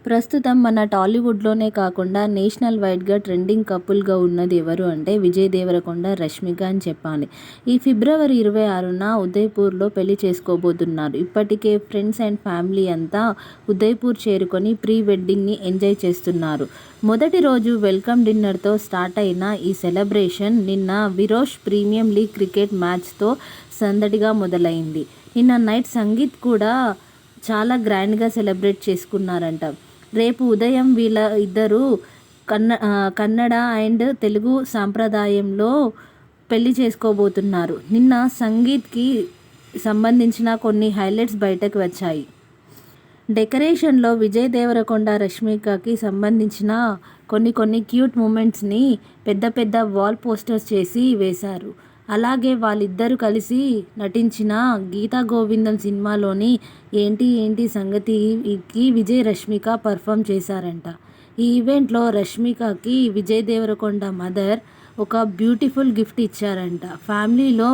ప్రస్తుతం మన టాలీవుడ్లోనే కాకుండా నేషనల్ వైడ్గా ట్రెండింగ్ కపుల్గా ఉన్నది ఎవరు అంటే విజయ్ దేవరకొండ, రష్మిక అని చెప్పాలి. ఈ ఫిబ్రవరి 26న ఉదయ్పూర్లో పెళ్లి చేసుకోబోతున్నారు. ఇప్పటికే ఫ్రెండ్స్ అండ్ ఫ్యామిలీ అంతా ఉదయ్పూర్ చేరుకొని ప్రీ వెడ్డింగ్ని ఎంజాయ్ చేస్తున్నారు. మొదటి రోజు వెల్కమ్ డిన్నర్తో స్టార్ట్ అయిన ఈ సెలబ్రేషన్ నిన్న విరోష్ ప్రీమియం లీగ్ క్రికెట్ మ్యాచ్తో సందడిగా మొదలైంది. నిన్న నైట్ సంగీత్ కూడా చాలా గ్రాండ్గా సెలబ్రేట్ చేసుకున్నారంట. రేపు ఉదయం వీళ్ళ ఇద్దరు కన్నడ అండ్ తెలుగు సాంప్రదాయంలో పెళ్లి చేసుకోబోతున్నారు. నిన్న సంగీత్కి సంబంధించిన కొన్ని హైలైట్స్ బయటకు వచ్చాయి. డెకరేషన్లో విజయ్ దేవరకొండ, రష్మికకి సంబంధించిన కొన్ని క్యూట్ మూమెంట్స్ని పెద్ద పెద్ద వాల్ పోస్టర్స్ చేసి వేశారు. అలాగే వాళ్ళిద్దరూ కలిసి నటించిన గీతా గోవిందం సినిమాలోని ఏంటి ఏంటి సంగతికి విజయ్, రష్మిక పర్ఫామ్ చేశారంట. ఈ ఈవెంట్లో రష్మికకి విజయ్ దేవరకొండ మదర్ ఒక బ్యూటిఫుల్ గిఫ్ట్ ఇచ్చారంట. ఫ్యామిలీలో